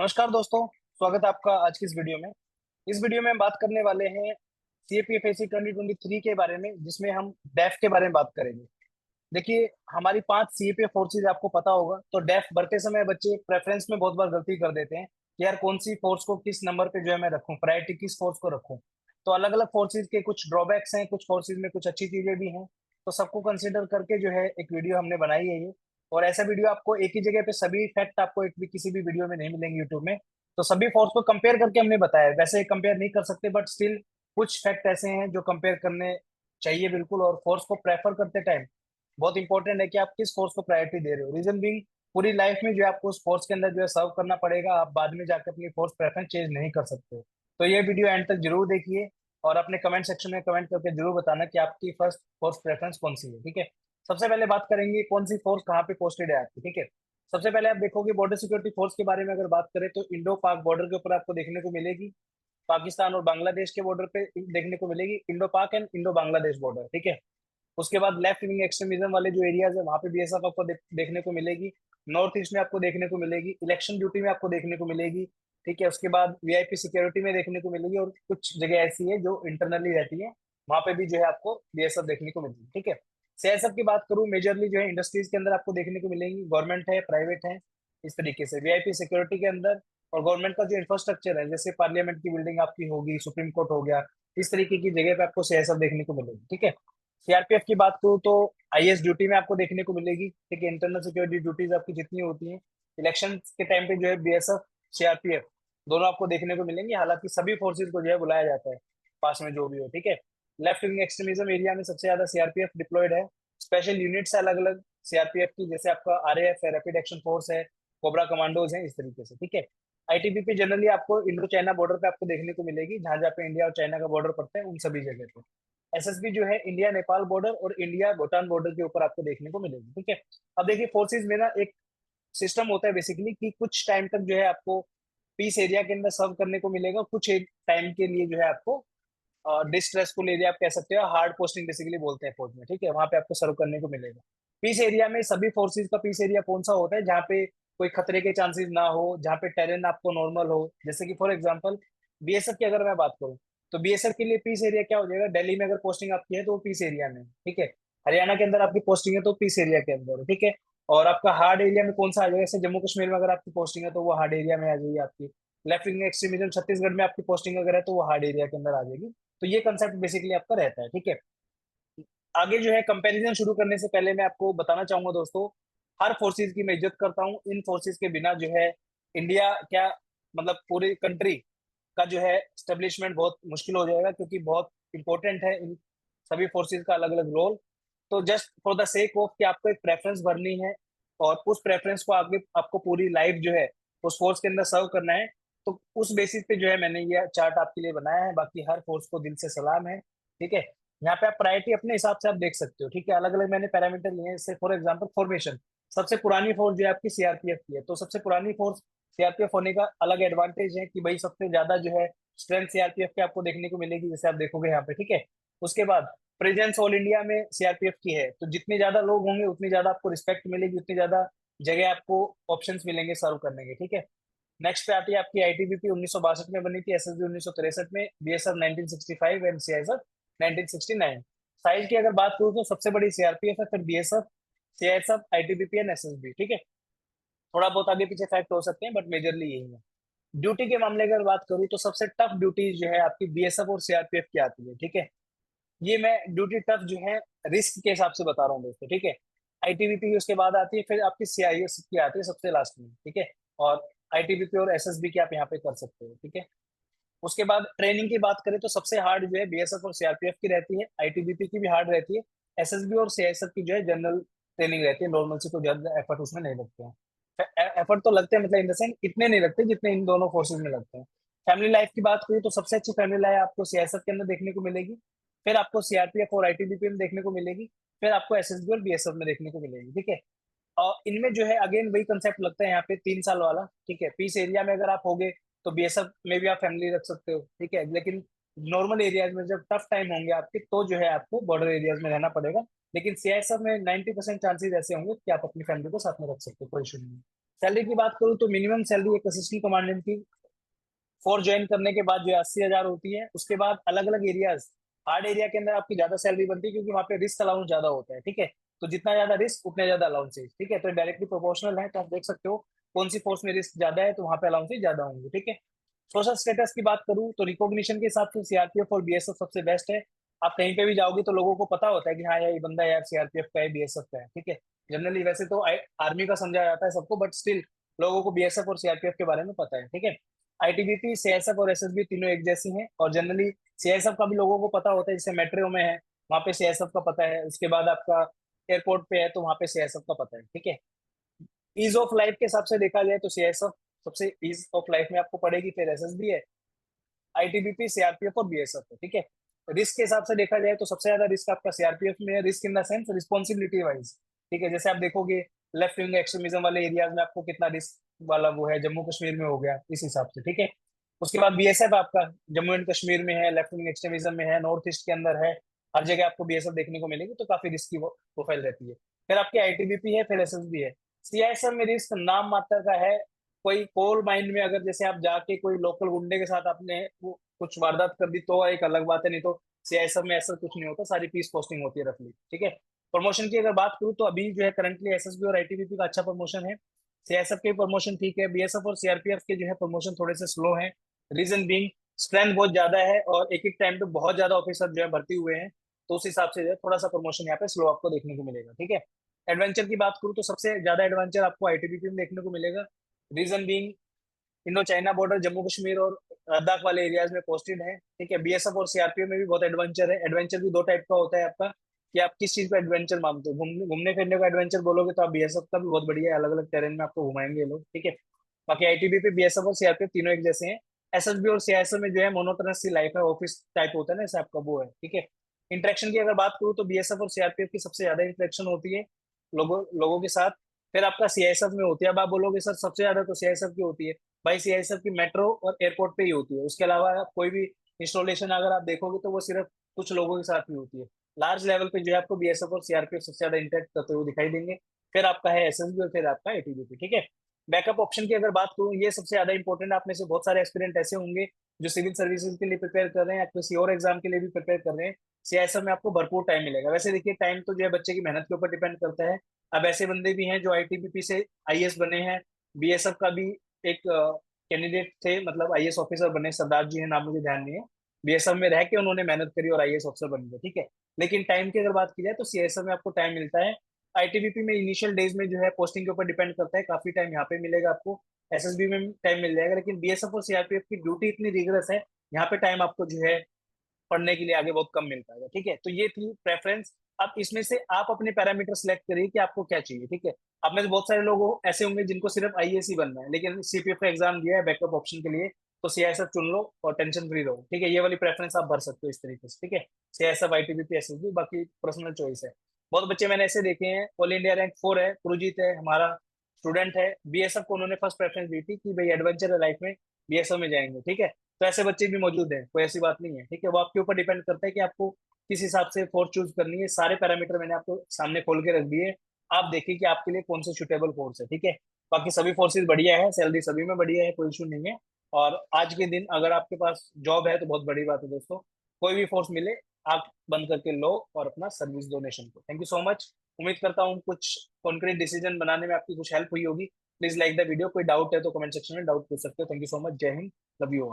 नमस्कार दोस्तों, स्वागत है आपका आज की इस वीडियो में। इस वीडियो में हम बात करने वाले हैं सीएपीएफएससी 2023 के बारे में, जिसमें हम डेफ के बारे में बात करेंगे। देखिए, हमारी 5 सीएपीएफ फोर्सेज आपको पता होगा। तो डेफ भरते समय बच्चे प्रेफरेंस में बहुत बार गलती कर देते हैं कि यार कौन सी फोर्स को किस नंबर पे जो है मैं रखूं, प्रायोरिटी किस फोर्स को रखूं। तो अलग अलग फोर्सेज के कुछ ड्रॉबैक्स हैं, कुछ फोर्सेज में कुछ अच्छी चीजें भी हैं। तो सबको कंसिडर करके जो है एक वीडियो हमने बनाई है ये। और ऐसा वीडियो आपको एक ही जगह पे सभी फैक्ट आपको एक भी किसी भी वीडियो में नहीं मिलेंगे यूट्यूब में। तो सभी फोर्स को कंपेयर करके हमने बताया है। वैसे कंपेयर नहीं कर सकते, बट स्टिल कुछ फैक्ट ऐसे हैं जो कंपेयर करने चाहिए बिल्कुल। और फोर्स को प्रेफर करते टाइम बहुत इंपॉर्टेंट है कि आप किस फोर्स को प्रायोरिटी दे रहे हो। रीजन बिंग, पूरी लाइफ में जो है आपको उस फोर्स के अंदर जो है सर्व करना पड़ेगा। आप बाद में जाकर अपनी फोर्स प्रेफरेंस चेंज नहीं कर सकते। तो ये वीडियो एंड तक जरूर देखिए और अपने कमेंट सेक्शन में कमेंट करके जरूर बताना कि आपकी फर्स्ट फोर्स प्रेफरेंस कौन सी है। ठीक है, सबसे पहले बात करेंगे कौन सी फोर्स कहाँ पे पोस्टेड है आपकी। ठीक है, सबसे पहले आप देखोगे बॉर्डर सिक्योरिटी फोर्स के बारे में अगर बात करें तो इंडो पाक बॉर्डर के ऊपर आपको देखने को मिलेगी। पाकिस्तान और बांग्लादेश के बॉर्डर पे देखने को मिलेगी इंडो पाक एंड इंडो बांग्लादेश बॉर्डर। ठीक है, उसके बाद लेफ्ट विंग एक्सट्रीमिज्म वाले जो एरियाज है वहां पे बीएसएफ आपको देखने को मिलेगी। नॉर्थ ईस्ट में आपको देखने को मिलेगी, इलेक्शन ड्यूटी में आपको देखने को मिलेगी। ठीक है, उसके बाद वीआईपी सिक्योरिटी में देखने को मिलेगी, और कुछ जगह ऐसी है जो इंटरनली रहती है, वहां पे भी जो है आपको बीएसएफ देखने को मिलेगी। ठीक है, सीआईएसएफ की बात करूं, मेजरली जो है इंडस्ट्रीज के अंदर आपको देखने को मिलेंगी, गवर्नमेंट है, प्राइवेट है, इस तरीके से वीआईपी सिक्योरिटी के अंदर। और गवर्नमेंट का जो इंफ्रास्ट्रक्चर है, जैसे पार्लियामेंट की बिल्डिंग आपकी होगी, सुप्रीम कोर्ट हो गया, इस तरीके की जगह पे आपको सीआईएसएफ देखने को मिलेगी। ठीक है, सीआरपीएफ की बात करूँ तो आईएएस ड्यूटी में आपको देखने को मिलेगी। ठीक है, इंटरनल सिक्योरिटी ड्यूटीज आपकी जितनी होती हैं, इलेक्शन के टाइम पे जो है बीएसएफ, सीआरपीएफ दोनों आपको देखने को मिलेंगे। हालांकि सभी फोर्सेज को जो है बुलाया जाता है पास में जो भी हो। ठीक है, लेफ्ट विंग एक्सट्रीमिज्म एरिया में सबसे ज्यादा सीआरपीएफ डिप्लॉयड है। स्पेशल यूनिट्स है अलग अलग सीआरपीएफ की, जैसे आपका आरएएफ है, रैपिड एक्शन फोर्स है, कोबरा कमांडोज है, इस तरीके से। ठीक है, आईटीबीपी जनरली आपको इंडो चाइना बॉर्डर पे आपको देखने को मिलेगी, जहां जहाँ पे इंडिया और चाइना का बॉर्डर पड़ता है उन सभी जगह पे। एसएसबी जो है इंडिया नेपाल बॉर्डर और इंडिया भूटान बॉर्डर के ऊपर आपको देखने को मिलेगी। ठीक है, अब देखिए फोर्सेज में ना एक सिस्टम होता है बेसिकली कि कुछ टाइम तक जो है आपको पीस एरिया के अंदर सर्व करने को मिलेगा, कुछ एक टाइम के लिए जो है आपको डिस्ट्रेसफुल एरिया आप कह सकते हो, हार्ड पोस्टिंग बेसिकली बोलते हैं फौज में। ठीक है, वहां पे आपको सर्व करने को मिलेगा। पीस एरिया में सभी फोर्सेज का पीस एरिया कौन सा होता है, जहाँ पे कोई खतरे के चांसेस ना हो, जहाँ पे टेरेन आपको नॉर्मल हो। जैसे कि फॉर एग्जांपल बीएसएफ की अगर मैं बात करूँ, तो बीएसएफ के लिए पीस एरिया क्या हो जाएगा, दिल्ली में अगर पोस्टिंग आपकी है तो वो पीस एरिया में है। ठीक है, हरियाणा के अंदर आपकी पोस्टिंग है तो पीस एरिया के अंदर है। ठीक है, और आपका हार्ड एरिया में कौन सा आ जाएगा, जैसे जम्मू कश्मीर में अगर आपकी पोस्टिंग है तो वो हार्ड एरिया में आ जाएगी आपकी। लेफ्ट विंग एक्सट्रीमिज्म छत्तीसगढ़ में आपकी पोस्टिंग अगर है तो वो हार्ड एरिया के अंदर आ जाएगी। तो ये कंसेप्ट बेसिकली आपका रहता है। ठीक है, आगे जो है कंपैरिजन शुरू करने से पहले मैं आपको बताना चाहूंगा दोस्तों, हर फोर्सेज की मैं इज्जत करता हूँ। इन फोर्सेज के बिना जो है इंडिया क्या, मतलब पूरी कंट्री का जो है स्टेब्लिशमेंट बहुत मुश्किल हो जाएगा, क्योंकि बहुत इंपॉर्टेंट है इन सभी फोर्सेज का अलग अलग रोल। तो just for the sake of कि आपको एक प्रेफरेंस भरनी है और उस प्रेफरेंस को आगे आपको पूरी लाइफ जो है उस फोर्स के अंदर सर्व करना है, तो उस बेसिस पे जो है मैंने ये चार्ट आपके लिए बनाया है। बाकी हर फोर्स को दिल से सलाम है। ठीक है, यहाँ पे आप प्रायोरिटी अपने हिसाब से आप देख सकते हो। ठीक है, अलग अलग मैंने पैरामीटर लिए हैं। जैसे फॉर एग्जांपल फॉर्मेशन, सबसे पुरानी फोर्स जो है आपकी सीआरपीएफ की है, तो सबसे पुरानी फोर्स सीआरपीएफ होने का अलग एडवांटेज है कि भाई सबसे ज्यादा जो है स्ट्रेंथ सीआरपीएफ की आपको देखने को मिलेगी, जैसे आप देखोगे यहाँ पे। ठीक है, उसके बाद प्रेजेंस ऑल इंडिया में सीआरपीएफ की है, तो जितने ज्यादा लोग होंगे उतनी ज्यादा आपको रिस्पेक्ट मिलेगी, उतनी ज्यादा जगह आपको ऑप्शंस मिलेंगे सर्व करने के। ठीक है, नेक्स्ट पे आती है आपकी आईटीबीपी 1962 में बनी थी, एसएसबी 1963 में, बीएसएफ 1965 एंड सीआईएसएफ 1969। साइज की अगर बात करूँ तो सबसे बड़ी सीआरपीएफ है, फिर BSF, CISF, ITBP and SSB. ठीक है, थोड़ा बहुत आगे पीछे फैक्ट हो सकते हैं बट मेजरली यही है। ड्यूटी के मामले की अगर बात करूँ तो सबसे टफ ड्यूटी जो है आपकी बीएसएफ और सीआरपीएफ की आती है। ठीक है, ये मैं ड्यूटी टफ जो है रिस्क के हिसाब से बता रहा हूँ दोस्तों। ठीक है, आईटीबीपी की उसके बाद आती है, फिर आपकी सीआईएस की आती है सबसे लास्ट में। ठीक है, और आईटीबीपी और एसएसबी की आप यहाँ पे कर सकते हो। ठीक है, उसके बाद ट्रेनिंग की बात करें तो सबसे हार्ड जो है बीएसएफ और सीआरपीएफ की रहती है, आईटीबीपी की भी हार्ड रहती है, एसएसबी और सीआईएसएफ की जो है जनरल ट्रेनिंग रहती है, नॉर्मल से कोई ज्यादा एफर्ट उसमें नहीं लगते हैं। एफर्ट तो लगते हैं, मतलब इन द सेंस इतने नहीं लगते जितने इन दोनों फोर्सेज में लगते हैं। फैमिली लाइफ की बात करूँ तो सबसे अच्छी फैमिली लाइफ आपको सीआईएसएफ के अंदर देखने को मिलेगी, फिर आपको सीआरपीएफ और आईटीबीपी में देखने को मिलेगी, फिर आपको एसएसबी और बीएसएफ में देखने को मिलेगी। ठीक है, और इनमें जो है अगेन वही कंसेप्ट लगता है यहाँ पे 3 साल वाला। ठीक है, पीस एरिया में अगर आप होगे तो बीएसएफ में भी आप फैमिली रख सकते हो। ठीक है, लेकिन नॉर्मल एरियाज में जब टफ टाइम होंगे आपके तो जो है आपको बॉर्डर एरियाज में रहना पड़ेगा। लेकिन सीआईएसएफ में 90% चांसेस ऐसे होंगे कि आप अपनी फैमिली को साथ में रख सकते हो, कोई इशू नहीं है। सैलरी की बात करूँ तो मिनिमम सैलरी एक असिस्टेंट कमांडेंट की फोर ज्वाइन करने के बाद जो है 80,000 होती है। उसके बाद अलग अलग एरियाज, हार्ड एरिया के अंदर आपकी ज्यादा सैलरी बनती है क्योंकि वहाँ पे रिस्क अलाउंस ज्यादा होता है, ठीक है। तो जितना ज्यादा रिस्क उतने ज्यादा अलाउंसेज, ठीक है। तो डायरेक्टली प्रोपोर्शनल है, तो आप देख सकते हो कौन सी फोर्स में रिस्क ज्यादा है तो वहाँ पे अलाउंसेज ज्यादा होंगे, ठीक है। सोशल स्टेटस की बात करूँ तो रिकॉग्निशन के हिसाब से सीआरपीएफ और बीएसएफ सबसे बेस्ट है। आप कहीं पे भी जाओगे तो लोगों को पता होता है कि हाँ यार ये बंदा यार सीआरपीएफ का है, बीएसएफ का है, ठीक है। जनरली वैसे तो आर्मी का समझा जाता है सबको, बट स्टिल लोगों को बीएसएफ और सीआरपीएफ के बारे में पता है, ठीक है। आईटीबीपी, सीआईएसएफ और एसएसबी तीनों एक जैसी हैं, और जनरली सीआईएसएफ का भी लोगों को पता होता है, जैसे मेट्रो में है वहाँ पे सीआईएसएफ का पता है, उसके बाद आपका एयरपोर्ट पे है तो वहाँ पे सीआईएसएफ का पता है, ठीक है। ईज ऑफ लाइफ के हिसाब से देखा जाए तो सीआईएसएफ सबसे ईज ऑफ लाइफ में आपको पड़ेगी, फिर एसएसबी है, आईटीबीपी, सीआरपीएफ और बीएसएफ है, ठीक है। रिस्क के हिसाब से देखा जाए तो सबसे ज्यादा रिस्क आपका सीआरपीएफ में है, risk in the sense responsibility wise, ठीक है। जैसे आप देखोगे लेफ्ट विंग एक्सट्रीमिज्म वाले एरियाज में आपको कितना रिस्क वाला वो है, जम्मू कश्मीर में हो गया इस हिसाब से, ठीक है। उसके बाद बीएसएफ आपका जम्मू एंड कश्मीर में है, लेफ्ट विंग एक्सट्रीमिज्म में है, नॉर्थ ईस्ट के अंदर है, हर जगह आपको बीएसएफ देखने को मिलेगी, तो काफी रिस्क की प्रोफाइल रहती है। फिर आपकी आईटीबीपी है, फिर एसएसबी है। सीआईएसएफ में रिस्क नाम मात्र का है। कोई कोल माइंड में अगर जैसे आप जाके कोई लोकल गुंडे के साथ आपने वो कुछ वारदात कर दी तो एक अलग बात है, नहीं तो सीआईएसएफ में ऐसा कुछ नहीं होता, सारी पीस पोस्टिंग होती है रफली, ठीक है। प्रमोशन की अगर बात करूँ तो अभी जो है करंटली एसएसबी और आईटीबीपी का अच्छा प्रमोशन है। सीआईएसएफ के प्रमोशन ठीक है, बीएसएफ और सीआरपीएफ के जो है प्रमोशन थोड़े से स्लो है। रीजन बीइंग स्ट्रेंथ बहुत ज्यादा है और एक एक टाइम पे बहुत ज्यादा ऑफिसर जो है भर्ती हुए हैं, तो उस हिसाब से जो है थोड़ा सा प्रमोशन यहाँ पे स्लो आपको देखने को मिलेगा, ठीक है। एडवेंचर की बात करूँ तो सबसे ज्यादा एडवेंचर आपको आईटीबीपी में देखने को मिलेगा। Reason being Indo China border, Jammu Kashmir और लद्दाख वाले एरियाज में पोस्टेड है, ठीक है। बीएसएफ और सीआरपीएफ में भी बहुत एडवेंचर है। एडवेंचर भी दो टाइप का होता है आपका, कि आप किस चीज को एडवेंचर मानते हो। घूमने फिरने को एडवेंचर बोलोगे तो आप बीएसएफ का भी बहुत बढ़िया है, अलग अलग टेरेन में आपको घुमाएंगे ये लोग, ठीक है। बाकी आईटीबीपी, बीएसएफ और सीआरपीएफ तीनों एक जैसे हैं। एसएसबी और सीआईएसएफ में जो है मोनोटोनस सी लाइफ है, ऑफिस टाइप होता है ना, ऐसा आपका वो है, ठीक है। इंटरेक्शन की अगर बात करूँ तो बीएसएफ और सीआरपीएफ की सबसे ज्यादा इंटरेक्शन होती है लोगों लोगों के साथ। फिर आपका सीआईएसएफ में होती है। अब आप बोलोगे सर सबसे ज्यादा तो सीआईएसएफ की होती है, भाई सीआईएसएफ की मेट्रो और एयरपोर्ट पे ही होती है। उसके अलावा आप कोई भी इंस्टॉलेशन अगर आप देखोगे तो वो सिर्फ कुछ लोगों के साथ ही होती है। लार्ज लेवल पे जो है आपको बीएसएफ और सीआरपीएफ सबसे ज्यादा इंटरेक्ट करते हुए दिखाई देंगे। फिर आपका है एसएसबी और फिर आपका एटीबीपी, ठीक है। बैकअप ऑप्शन की अगर बात करूँ, ये सबसे ज्यादा इंपॉर्टेंट। आप में से बहुत सारे एस्पिरेंट ऐसे होंगे जो सिविल सर्विसेज के लिए प्रिपेयर कर रहे हैं या किसी और एग्जाम के लिए भी प्रिपेयर कर रहे हैं। सीआईएसएफ में आपको भरपूर टाइम मिलेगा। वैसे देखिए टाइम तो जो है बच्चे की मेहनत के ऊपर डिपेंड करता है। अब ऐसे बंदे भी हैं जो आईटीबीपी से आईएएस बने हैं, बीएसएफ का भी एक कैंडिडेट थे, मतलब आईएएस ऑफिसर बने, सरदार जी है नाम, मुझे ध्यान नहीं है। बीएसएफ में रह के उन्होंने मेहनत करी और आईएएस ऑफिसर बन गए, ठीक है। लेकिन टाइम की अगर बात की जाए तो सीएसएफ में आपको टाइम मिलता है। आईटीबीपी में इनिशियल डेज में जो है पोस्टिंग के ऊपर डिपेंड करता है, काफी टाइम यहाँ पे मिलेगा आपको। एसएसबी में टाइम मिल जाएगा, लेकिन बीएसएफ और सीआरपीएफ की ड्यूटी इतनी रिगरस है, यहाँ पे टाइम आपको जो है पढ़ने के लिए आगे बहुत कम मिल पाएगा, ठीक है। तो ये थी प्रेफरेंस। अब इसमें से आप अपने पैरामीटर सेलेक्ट करिए कि आपको क्या चाहिए, ठीक है। आप में से बहुत सारे लोग ऐसे होंगे जिनको सिर्फ आईएएस ही बनना है, लेकिन सीपीएफ का एग्जाम दिया है बैकअप ऑप्शन के लिए, तो सीआईएसएफ चुन लो और टेंशन फ्री रहो, ठीक है। ये वाली प्रेफरेंस आप भर सकते हो इस तरीके से, ठीक है। सीआईएसएफ, आईटीबीपी, एसएसबी, बाकी पर्सनल चॉइस है। बहुत बच्चे मैंने ऐसे देखे हैं, ऑल इंडिया रैंक 4 है, पुरुजीत है हमारा स्टूडेंट है, बीएसएफ को उन्होंने फर्स्ट प्रेफरेंस दी थी कि भाई एडवेंचर है लाइफ में, बीएसएफ में जाएंगे, ठीक है। तो ऐसे बच्चे भी मौजूद हैं, कोई ऐसी बात नहीं है, ठीक है। वो आपके ऊपर डिपेंड करता है कि आपको किस हिसाब से फोर्स चूज करनी है। सारे पैरामीटर मैंने आपको सामने खोल के रख दिए, आप देखिए कि आपके लिए कौन सा सुटेबल फोर्स है, ठीक है। बाकी सभी फोर्सेज बढ़िया है, सैलरी सभी में बढ़िया है, कोई इशू नहीं है। और आज के दिन अगर आपके पास जॉब है तो बहुत बड़ी बात है दोस्तों। कोई भी फोर्स मिले, आप बंद करके लो और अपना सर्विस दो नेशन को। Thank you so much. उम्मीद करता हूँ कुछ कॉन्क्रीट डिसीजन बनाने में आपकी कुछ हेल्प हुई होगी। Please like the video. कोई डाउट है तो कमेंट सेक्शन में डाउट पूछ सकते हो। Thank you so much. जय हिंद। Love you all.